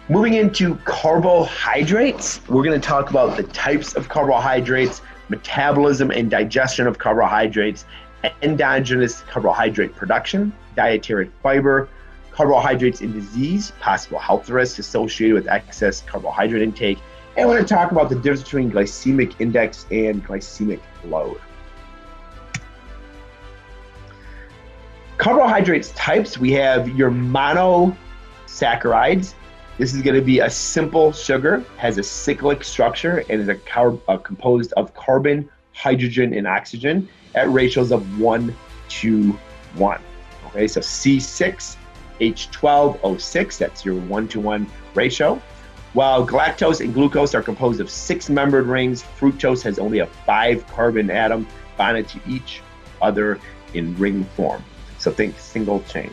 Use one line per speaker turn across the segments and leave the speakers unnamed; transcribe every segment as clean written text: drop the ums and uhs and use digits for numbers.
Moving into carbohydrates, we're going to talk about the types of carbohydrates, metabolism and digestion of carbohydrates, endogenous carbohydrate production, dietary fiber, carbohydrates in disease, possible health risks associated with excess carbohydrate intake, and we're going to talk about the difference between glycemic index and glycemic load. Carbohydrates types, we have your monosaccharides. This is going to be a simple sugar, has a cyclic structure, and is composed of carbon, hydrogen, and oxygen at ratios of 1:1. Okay, so C6H12O6, that's your 1:1 ratio. While galactose and glucose are composed of 6-membered rings, fructose has only a 5-carbon atom bonded to each other in ring form. So think single chain.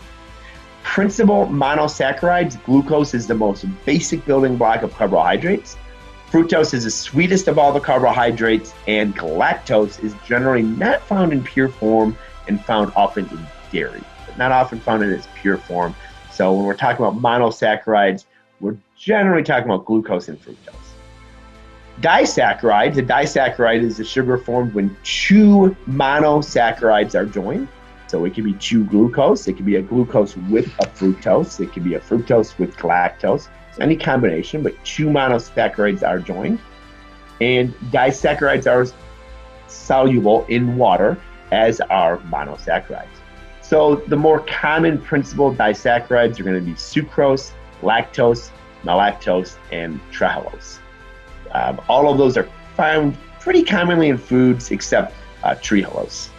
Principal monosaccharides, glucose is the most basic building block of carbohydrates. Fructose is the sweetest of all the carbohydrates, and galactose is generally not found in pure form and found often in dairy, but not often found in its pure form. So when we're talking about monosaccharides, we're generally talking about glucose and fructose. Disaccharides, a disaccharide is a sugar formed when 2 monosaccharides are joined. So it can be 2 glucose, it can be a glucose with a fructose, it can be a fructose with galactose, any combination, but 2 monosaccharides are joined. And disaccharides are soluble in water, as are monosaccharides. So the more common principal disaccharides are going to be sucrose, lactose, malactose, and trehalose. All of those are found pretty commonly in foods except trehalose.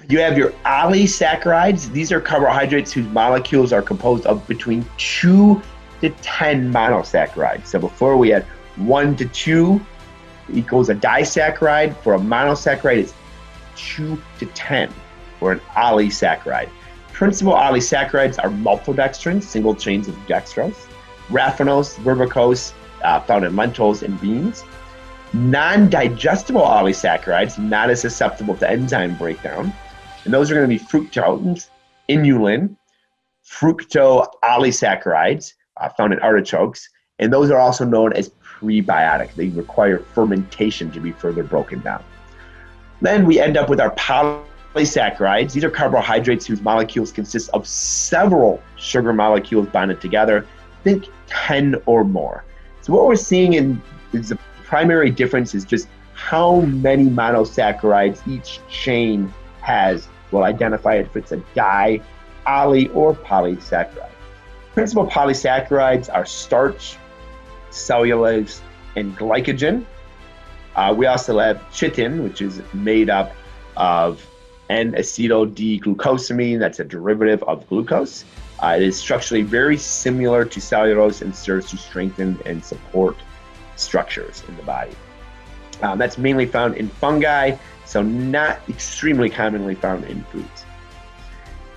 You have your olisaccharides. These are carbohydrates whose molecules are composed of between 2 to 10 monosaccharides. So before we had 1 to 2 equals a disaccharide. For a monosaccharide, it's 2 to 10 for an olisaccharide. Principal olisaccharides are maltodextrins, single chains of dextrose, raffinose, verbicose, found in lentils and beans. Non-digestible olisaccharides, not as susceptible to enzyme breakdown. And those are going to be fructones, inulin, fructoolisaccharides, found in artichokes. And those are also known as prebiotic. They require fermentation to be further broken down. Then we end up with our polysaccharides. These are carbohydrates whose molecules consist of several sugar molecules bonded together. Think 10 or more. So what we're seeing is the primary difference is just how many monosaccharides each chain has. Will identify if it's a di, oli, or polysaccharide. Principal polysaccharides are starch, cellulose, and glycogen. We also have chitin, which is made up of N-acetyl-D-glucosamine. That's a derivative of glucose. It is structurally very similar to cellulose and serves to strengthen and support structures in the body. That's mainly found in fungi, so not extremely commonly found in foods.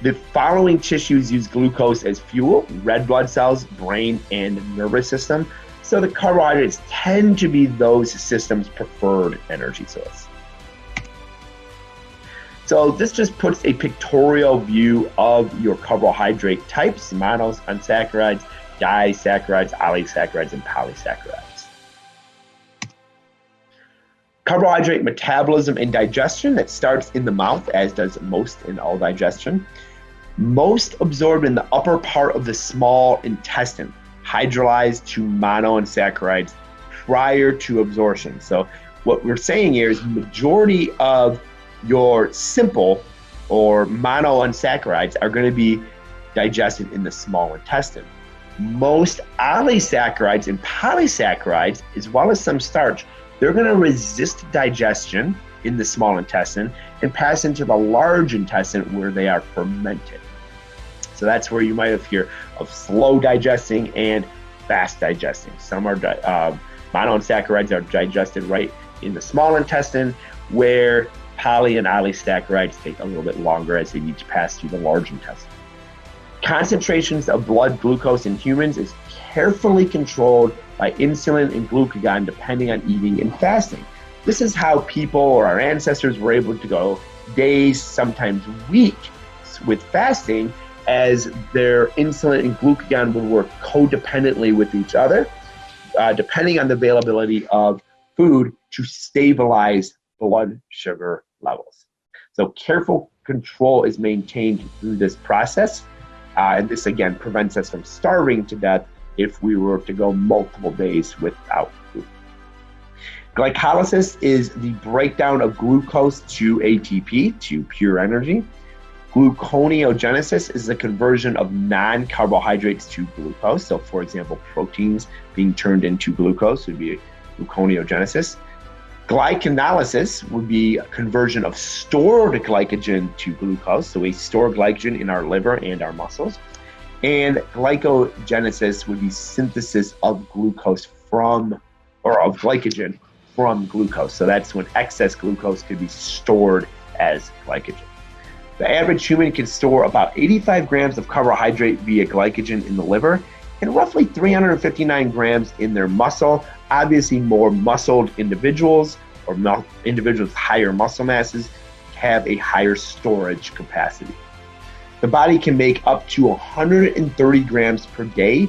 The following tissues use glucose as fuel: red blood cells, brain, and nervous system. So the carbohydrates tend to be those systems' preferred energy source. So this just puts a pictorial view of your carbohydrate types: monos, unsaccharides, disaccharides, olisaccharides, and polysaccharides. Carbohydrate metabolism and digestion, that starts in the mouth, as does most in all digestion. Most absorbed in the upper part of the small intestine, hydrolyzed to monounsaccharides prior to absorption. So what we're saying here is the majority of your simple or monounsaccharides are going to be digested in the small intestine. Most olisaccharides and polysaccharides, as well as some starch, they're going to resist digestion in the small intestine and pass into the large intestine where they are fermented. So that's where you might have heard of slow digesting and fast digesting. Some are monounsaccharides are digested right in the small intestine, where poly and olisaccharides take a little bit longer as they need to pass through the large intestine. Concentrations of blood glucose in humans is carefully controlled by insulin and glucagon depending on eating and fasting. This is how people or our ancestors were able to go days, sometimes weeks with fasting, as their insulin and glucagon would work codependently with each other, depending on the availability of food to stabilize blood sugar levels. So careful control is maintained through this process. And this, again, prevents us from starving to death if we were to go multiple days without food. Glycolysis is the breakdown of glucose to ATP, to pure energy. Gluconeogenesis is the conversion of non-carbohydrates to glucose. So, for example, proteins being turned into glucose would be gluconeogenesis. Glycolysis would be a conversion of stored glycogen to glucose. So we store glycogen in our liver and our muscles. And glycogenesis would be synthesis of glucose from, or of glycogen from glucose. So that's when excess glucose could be stored as glycogen. The average human can store about 85 grams of carbohydrate via glycogen in the liver and roughly 359 grams in their muscle. Obviously, more muscled individuals or individuals with higher muscle masses have a higher storage capacity. The body can make up to 130 grams per day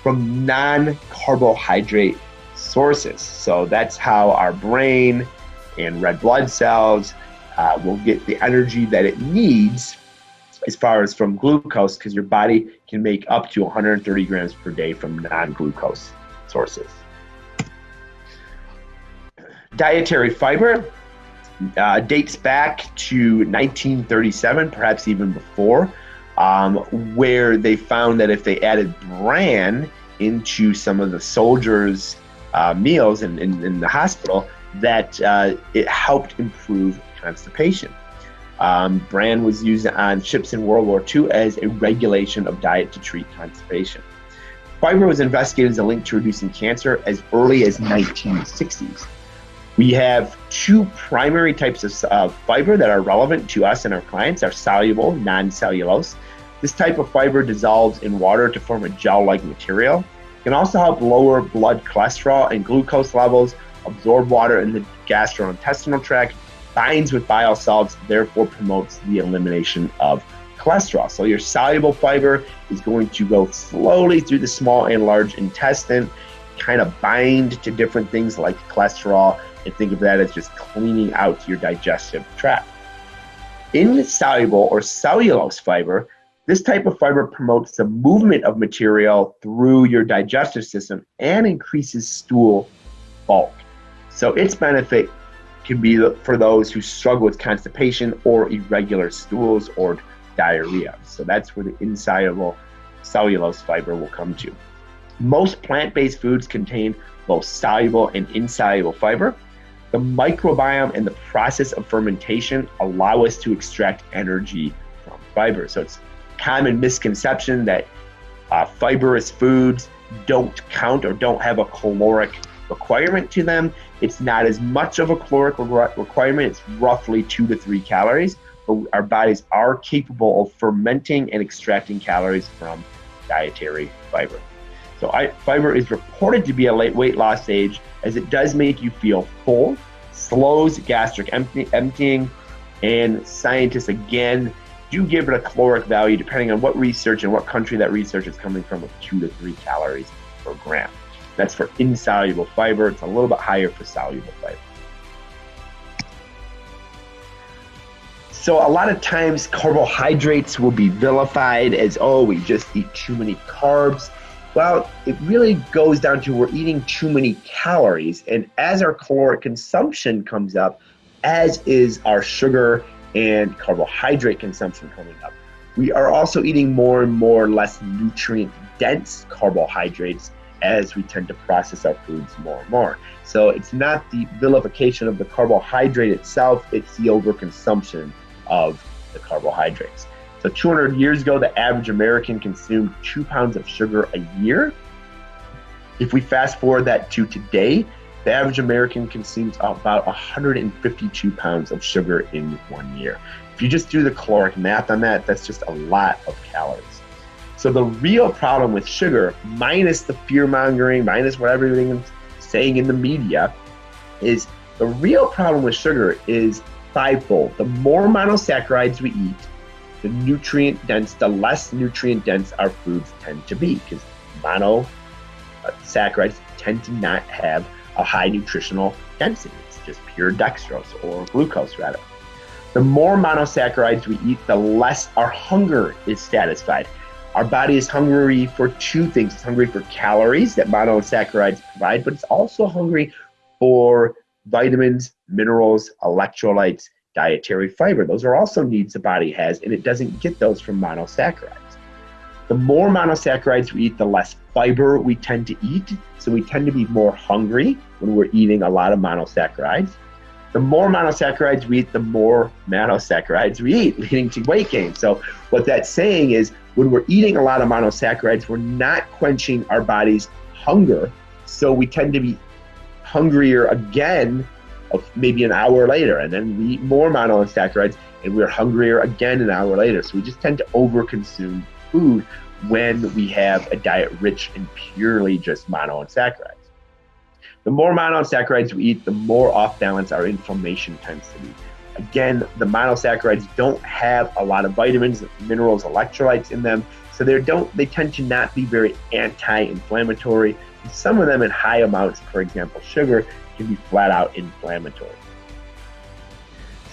from non-carbohydrate sources. So that's how our brain and red blood cells will get the energy that it needs as far as from glucose, because your body can make up to 130 grams per day from non-glucose sources. Dietary fiber dates back to 1937, perhaps even before, where they found that if they added bran into some of the soldiers' meals in the hospital, that it helped improve constipation. Bran was used on ships in World War II as a regulation of diet to treat constipation. Fiber was investigated as a link to reducing cancer as early as 1960s. We have two primary types of fiber that are relevant to us and our clients: are soluble, non-cellulose. This type of fiber dissolves in water to form a gel-like material. It can also help lower blood cholesterol and glucose levels, absorb water in the gastrointestinal tract, binds with bile salts, therefore promotes the elimination of cholesterol. So your soluble fiber is going to go slowly through the small and large intestine, kind of bind to different things like cholesterol, and think of that as just cleaning out your digestive tract. Insoluble or cellulose fiber, this type of fiber promotes the movement of material through your digestive system and increases stool bulk. So its benefit can be for those who struggle with constipation or irregular stools or diarrhea. So that's where the insoluble cellulose fiber will come to. Most plant-based foods contain both soluble and insoluble fiber. The microbiome and the process of fermentation allow us to extract energy from fiber. So it's a common misconception that fibrous foods don't count or don't have a caloric requirement to them. It's not as much of a caloric requirement. It's roughly 2 to 3 calories, but our bodies are capable of fermenting and extracting calories from dietary fiber. So fiber is reported to be a weight loss aid, as it does make you feel full, slows gastric emptying, and scientists, again, do give it a caloric value, depending on what research and what country that research is coming from, of 2 to 3 calories per gram. That's for insoluble fiber. It's a little bit higher for soluble fiber. So a lot of times carbohydrates will be vilified as, oh, we just eat too many carbs. Well, it really goes down to we're eating too many calories. And as our caloric consumption comes up, as is our sugar and carbohydrate consumption coming up, we are also eating more and more less nutrient-dense carbohydrates as we tend to process our foods more and more. So it's not the vilification of the carbohydrate itself, it's the overconsumption of the carbohydrates. So 200 years ago, the average American consumed 2 pounds of sugar a year. If we fast forward that to today, the average American consumes about 152 pounds of sugar in 1 year. If you just do the caloric math on that, that's just a lot of calories. So the real problem with sugar, minus the fear-mongering, minus what everything is saying in the media, is the real problem with sugar is fivefold. The more monosaccharides we eat, the less nutrient dense our foods tend to be, because monosaccharides tend to not have a high nutritional density. It's just pure dextrose, or glucose rather. The more monosaccharides we eat, the less our hunger is satisfied. Our body is hungry for two things. It's hungry for calories that monosaccharides provide, but it's also hungry for vitamins, minerals, electrolytes, dietary fiber. Those are also needs the body has, and it doesn't get those from monosaccharides. The more monosaccharides we eat, the less fiber we tend to eat. So we tend to be more hungry when we're eating a lot of monosaccharides. The more monosaccharides we eat, the more monosaccharides we eat, leading to weight gain. So what that's saying is, when we're eating a lot of monosaccharides, we're not quenching our body's hunger. So we tend to be hungrier again, maybe an hour later, and then we eat more monosaccharides and we're hungrier again an hour later. So we just tend to overconsume food when we have a diet rich in purely just monosaccharides. The more monosaccharides we eat, the more off balance our inflammation tends to be. Again, the monosaccharides don't have a lot of vitamins, minerals, electrolytes in them, so they tend to not be very anti-inflammatory. And some of them in high amounts, for example, sugar, can be flat out inflammatory.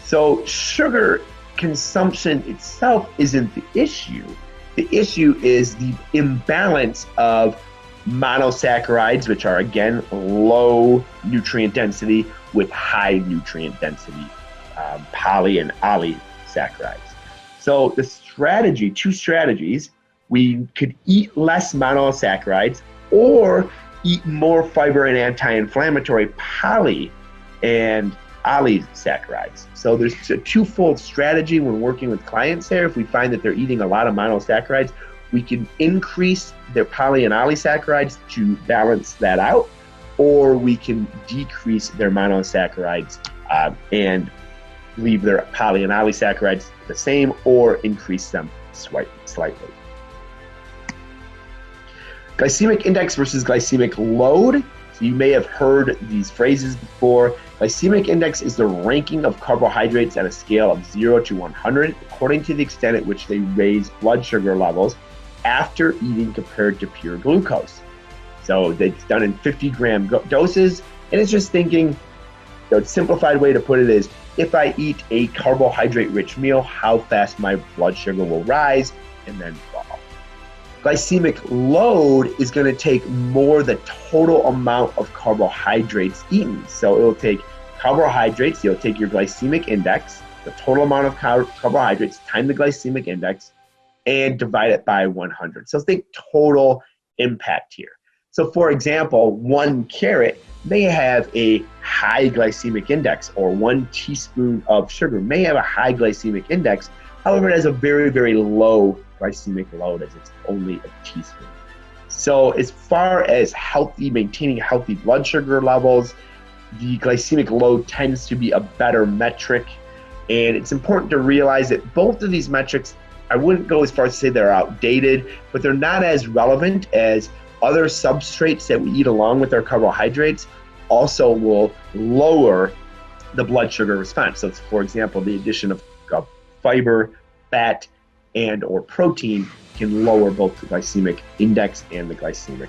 So sugar consumption itself isn't the issue. The issue is the imbalance of monosaccharides, which are again low nutrient density, with high nutrient density poly and olisaccharides. So two strategies, we could eat less monosaccharides or eat more fiber and anti-inflammatory poly and olisaccharides. So there's a twofold strategy when working with clients there. If we find that they're eating a lot of monosaccharides, we can increase their poly and olisaccharides to balance that out, or we can decrease their monosaccharides and leave their poly and olisaccharides the same, or increase them slightly. Glycemic index versus glycemic load. So you may have heard these phrases before. Glycemic index is the ranking of carbohydrates at a scale of 0 to 100, according to the extent at which they raise blood sugar levels after eating compared to pure glucose. So it's done in 50-gram doses, and it's just thinking, the simplified way to put it is, if I eat a carbohydrate-rich meal, how fast my blood sugar will rise and then fall. Glycemic load is going to take more the total amount of carbohydrates eaten. So it'll take carbohydrates, you'll take your glycemic index, the total amount of carbohydrates, times the glycemic index, and divide it by 100. So think total impact here. So for example, 1 carrot may have a high glycemic index, or 1 teaspoon of sugar may have a high glycemic index. However, it has a very, very low glycemic load, as it's only a teaspoon. So as far as maintaining healthy blood sugar levels, the glycemic load tends to be a better metric. And it's important to realize that both of these metrics, I wouldn't go as far as to say they're outdated, but they're not as relevant as other substrates that we eat along with our carbohydrates also will lower the blood sugar response. So for example, the addition of fiber, fat, and or protein can lower both the glycemic index and the glycemic